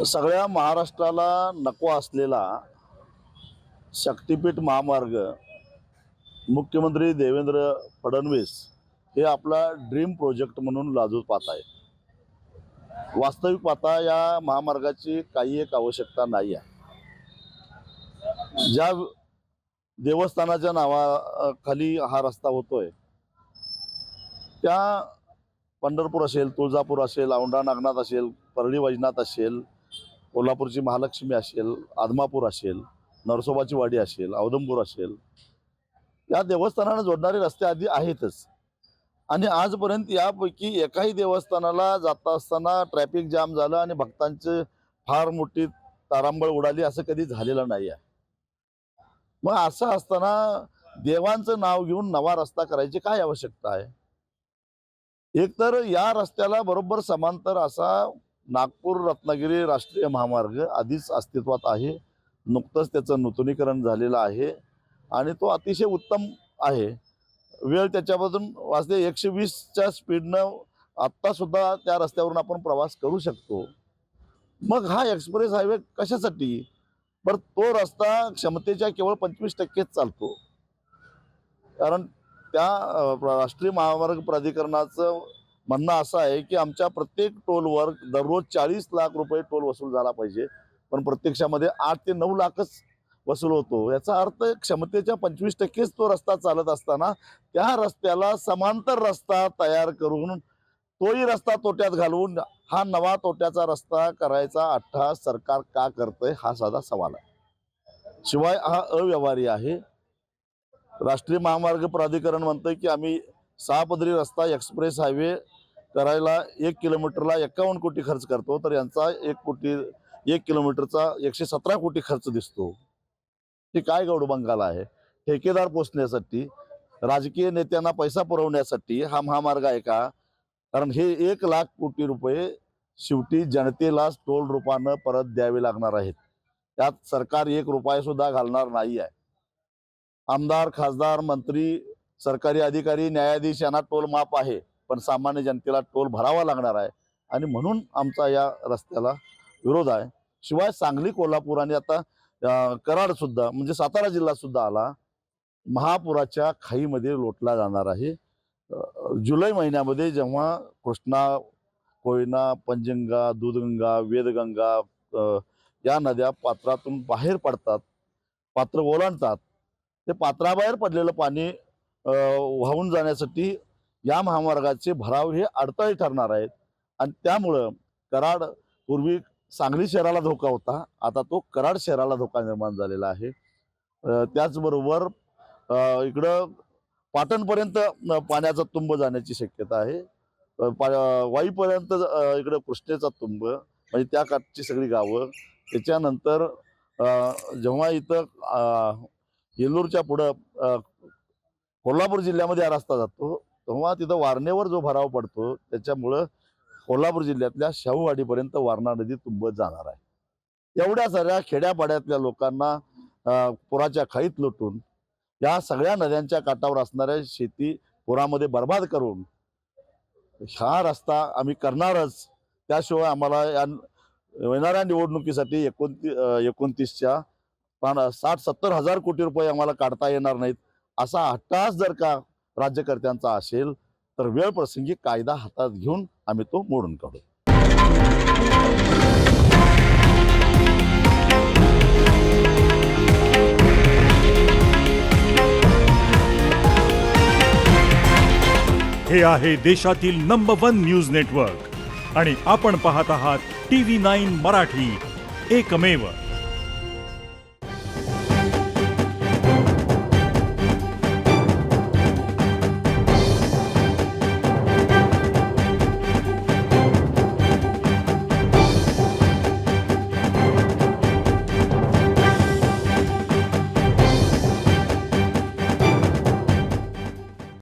सगळ्या महाराष्ट्राला नको असलेला शक्तिपीठ महामार्ग मुख्यमंत्री देवेंद्र फडणवीस हे आपला ड्रीम प्रोजेक्ट म्हणून लाजून पाहत आहे। वास्तविक पाहता या महामार्गाची काही एक आवश्यकता नाही आहे। ज्या देवस्थानाच्या नावाखाली हा रस्ता होतोय त्या पंढरपूर असेल, तुळजापूर असेल, औंढा नागनाथ असेल, परळी वैजनाथ असेल, कोल्हापूरची महालक्ष्मी असेल, आदमापूर असेल, नरसोबाची वाडी असेल, औदंबूर असेल, या देवस्थानांना जोडणारे रस्ते आधी आहेतच। आणि आजपर्यंत यापैकी एकाही देवस्थानाला जाता असताना ट्रॅफिक जाम झालं आणि भक्तांची फार मोठी तारांबळ उडाली असं कधी झालेलं नाही आहे। मग असं असताना देवांचं नाव घेऊन नवा रस्ता करायची काय आवश्यकता आहे? एकतर या रस्त्याला बरोबर समांतर असा नागपूर रत्नागिरी राष्ट्रीय महामार्ग आधीच अस्तित्वात आहे। नुकतंच त्याचं नूतनीकरण झालेलं आहे आणि तो अतिशय उत्तम आहे। वेळ त्याच्यामधून वाजते 120च्या स्पीडनं आत्ता सुद्धा त्या रस्त्यावरून आपण प्रवास करू शकतो। मग हा एक्सप्रेस हायवे कशासाठी? पण तो रस्ता क्षमतेच्या केवळ 25% चालतो। कारण त्या राष्ट्रीय महामार्ग प्राधिकरणाचं म्हणणं असं आहे की आमच्या प्रत्येक टोलवर दररोज 40 लाख रुपये टोल वसूल झाला पाहिजे, पण प्रत्यक्षामध्ये 8 ते 9 लाखच वसूल होतो। याचा अर्थ क्षमतेच्या 25%च तो रस्ता चालत असताना त्या रस्त्याला समांतर रस्ता तयार करून तोही रस्ता तोट्यात घालवून हा नवा तोट्याचा रस्ता करायचा अट्टहास सरकार का करतंय हा साधा सवाल आहे। शिवाय हा अव्यवहारी आहे। राष्ट्रीय महामार्ग प्राधिकरण म्हणतंय की आम्ही 6 पदरी रस्ता एक्सप्रेस हायवे करायला 1 किलोमीटरला 51 कोटी खर्च करतो, तर यांचा 1 किलोमीटरचा 117 कोटी खर्च दिसतो। हे काय गौडबंगाल आहे? ठेकेदार पोचण्यासाठी, राजकीय नेत्यांना पैसा पुरवण्यासाठी हा महामार्ग आहे का? कारण हे 1 लाख कोटी रुपये शेवटी जनतेला टोल रूपानं परत द्यावे लागणार आहेत। त्यात सरकार 1 रुपया सुद्धा घालणार नाही आहे। आमदार, खासदार, मंत्री, सरकारी अधिकारी, न्यायाधीश यांना टोल माफ आहे, पण सामान्य जनतेला टोल भरावा लागणार आहे आणि म्हणून आमचा या रस्त्याला विरोध आहे। शिवाय सांगली, कोल्हापूर आणि आता कराड सुद्धा म्हणजे सातारा जिल्हा सुद्धा आला महापुराच्या खाईमध्ये लोटला जाणार आहे। जुलै महिन्यामध्ये जेव्हा कृष्णा, कोयना, पंचगंगा, दूधगंगा, वेदगंगा या नद्या पात्रातून बाहेर पडतात, पात्र ओलांडतात, ते पात्राबाहेर पडलेलं पाणी वाहून जाण्यासाठी या महामार्गाचे भराव हे अडथळे ठरणार आहेत। आणि त्यामुळं कराड पूर्वी सांगली शहराला धोका होता, आता तो कराड शहराला धोका निर्माण झालेला आहे। त्याचबरोबर इकडं पाटणपर्यंत पाण्याचा तुंब जाण्याची शक्यता आहे। वाईपर्यंत इकडं कृष्णेचा तुंब म्हणजे त्या काठची सगळी गावं। त्याच्यानंतर जेव्हा इथं येल्लूरच्या पुढं कोल्हापूर जिल्ह्यामध्ये हा रस्ता जातो तेव्हा तिथं वारणेवर जो भराव पडतो त्याच्यामुळं कोल्हापूर जिल्ह्यातल्या शाहूवाडीपर्यंत वारणा नदी तुंबत जाणार आहे। एवढ्या साऱ्या खेड्यापाड्यातल्या लोकांना पुराच्या खाईत लुटून या सगळ्या नद्यांच्या काठावर असणाऱ्या शेती पुरामध्ये बर्बाद करून हा रस्ता आम्ही करणारच। त्याशिवाय आम्हाला या येणाऱ्या निवडणुकीसाठी 29च्या 60-70 हजार कोटी रुपये आम्हाला काढता येणार नाहीत असा हट्टास जर का राज्यकर्त्यांचा असेल तर वेळ प्रसंगी कायदा हातात घेऊन आम्ही तो मोडून काढू। हे आहे देशातील नंबर 1 न्यूज नेटवर्क आणि आपण पाहत आहात TV9 मराठी, एकमेव।